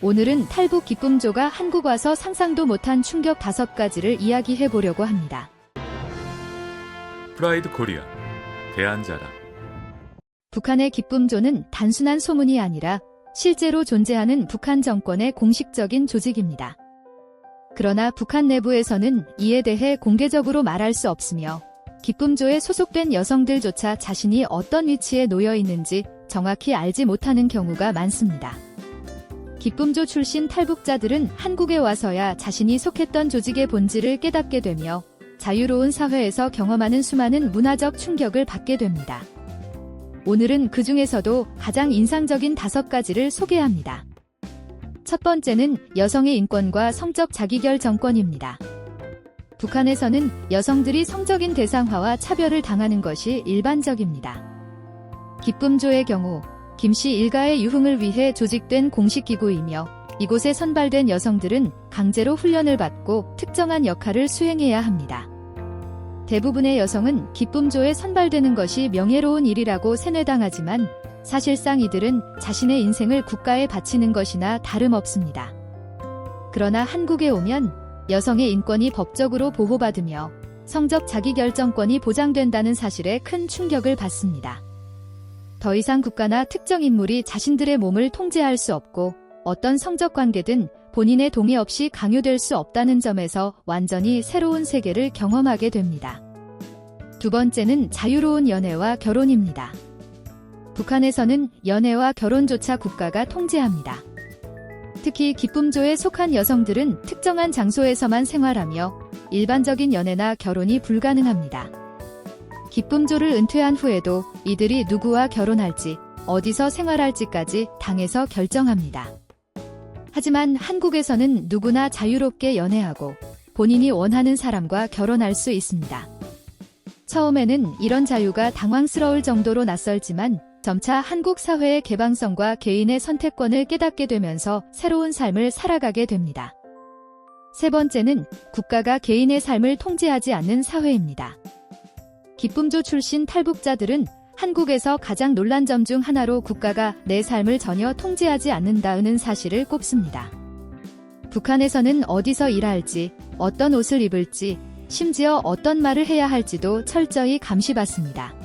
오늘은 탈북 기쁨조가 한국 와서 상상도 못한 충격 5가지를 이야기해 보려고 합니다. 프라이드 코리아, 대한자랑. 북한의 기쁨조는 단순한 소문이 아니라 실제로 존재하는 북한 정권의 공식적인 조직입니다. 그러나 북한 내부에서는 이에 대해 공개적으로 말할 수 없으며 기쁨조에 소속된 여성들조차 자신이 어떤 위치에 놓여 있는지 정확히 알지 못하는 경우가 많습니다. 기쁨조 출신 탈북자들은 한국에 와서야 자신이 속했던 조직의 본질을 깨닫게 되며 자유로운 사회에서 경험하는 수많은 문화적 충격을 받게 됩니다. 오늘은 그 중에서도 가장 인상적인 5가지를 소개합니다. 첫 번째는 여성의 인권과 성적 자기결 정권입니다. 북한에서는 여성들이 성적인 대상화와 차별을 당하는 것이 일반적입니다. 기쁨조의 경우 김씨 일가의 유흥을 위해 조직된 공식기구이며 이곳에 선발된 여성들은 강제로 훈련을 받고 특정한 역할을 수행해야 합니다. 대부분의 여성은 기쁨조에 선발되는 것이 명예로운 일이라고 세뇌당하지만 사실상 이들은 자신의 인생을 국가에 바치는 것이나 다름없습니다. 그러나 한국에 오면 여성의 인권이 법적으로 보호받으며 성적 자기결정권이 보장된다는 사실에 큰 충격을 받습니다. 더 이상 국가나 특정 인물이 자신들의 몸을 통제할 수 없고 어떤 성적 관계든 본인의 동의 없이 강요될 수 없다는 점에서 완전히 새로운 세계를 경험하게 됩니다. 두 번째는 자유로운 연애와 결혼입니다. 북한에서는 연애와 결혼조차 국가가 통제합니다. 특히 기쁨조에 속한 여성들은 특정한 장소에서만 생활하며 일반적인 연애나 결혼이 불가능합니다. 기쁨조를 은퇴한 후에도 이들이 누구와 결혼할지, 어디서 생활할지까지 당에서 결정합니다. 하지만 한국에서는 누구나 자유롭게 연애하고 본인이 원하는 사람과 결혼할 수 있습니다. 처음에는 이런 자유가 당황스러울 정도로 낯설지만 점차 한국 사회의 개방성과 개인의 선택권을 깨닫게 되면서 새로운 삶을 살아가게 됩니다. 세 번째는 국가가 개인의 삶을 통제하지 않는 사회입니다. 기쁨조 출신 탈북자들은 한국에서 가장 놀란 점 중 하나로 국가가 내 삶을 전혀 통제하지 않는다는 사실을 꼽습니다. 북한에서는 어디서 일할지, 어떤 옷을 입을지, 심지어 어떤 말을 해야 할지도 철저히 감시받습니다.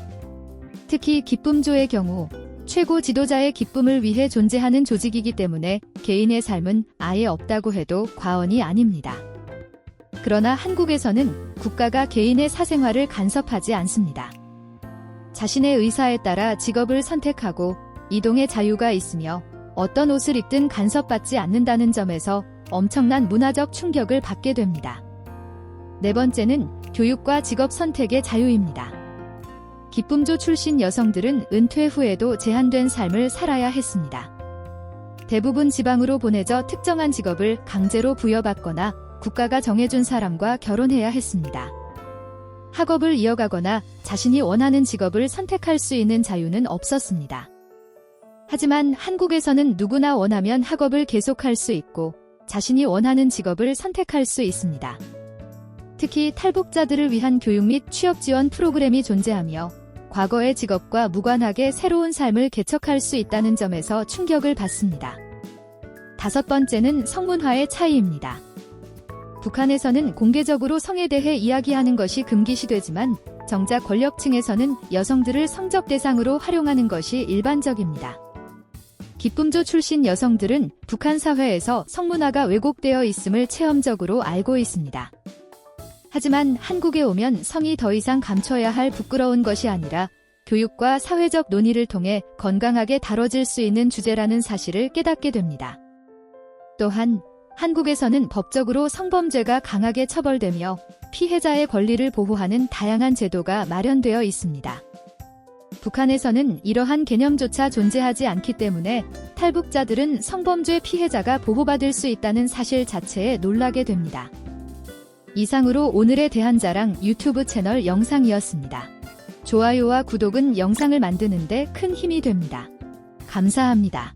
특히 기쁨조의 경우 최고 지도자의 기쁨을 위해 존재하는 조직이기 때문에 개인의 삶은 아예 없다고 해도 과언이 아닙니다. 그러나 한국에서는 국가가 개인의 사생활을 간섭하지 않습니다. 자신의 의사에 따라 직업을 선택하고 이동의 자유가 있으며 어떤 옷을 입든 간섭받지 않는다는 점에서 엄청난 문화적 충격을 받게 됩니다. 네 번째는 교육과 직업 선택의 자유입니다. 기쁨조 출신 여성들은 은퇴 후에도 제한된 삶을 살아야 했습니다. 대부분 지방으로 보내져 특정한 직업을 강제로 부여받거나 국가가 정해준 사람과 결혼해야 했습니다. 학업을 이어가거나 자신이 원하는 직업을 선택할 수 있는 자유는 없었습니다. 하지만 한국에서는 누구나 원하면 학업을 계속할 수 있고 자신이 원하는 직업을 선택할 수 있습니다. 특히 탈북자들을 위한 교육 및 취업 지원 프로그램이 존재하며 과거의 직업과 무관하게 새로운 삶을 개척할 수 있다는 점에서 충격을 받습니다. 다섯 번째는 성문화의 차이입니다. 북한에서는 공개적으로 성에 대해 이야기하는 것이 금기시되지만 정작 권력층에서는 여성들을 성적 대상으로 활용하는 것이 일반적입니다. 기쁨조 출신 여성들은 북한 사회에서 성문화가 왜곡되어 있음을 체험적으로 알고 있습니다. 하지만 한국에 오면 성이 더 이상 감춰야 할 부끄러운 것이 아니라 교육과 사회적 논의를 통해 건강하게 다뤄질 수 있는 주제라는 사실을 깨닫게 됩니다. 또한 한국에서는 법적으로 성범죄가 강하게 처벌되며 피해자의 권리를 보호하는 다양한 제도가 마련되어 있습니다. 북한에서는 이러한 개념조차 존재하지 않기 때문에 탈북자들은 성범죄 피해자가 보호받을 수 있다는 사실 자체에 놀라게 됩니다. 이상으로 오늘의 대한자랑 유튜브 채널 영상이었습니다. 좋아요와 구독은 영상을 만드는 데 큰 힘이 됩니다. 감사합니다.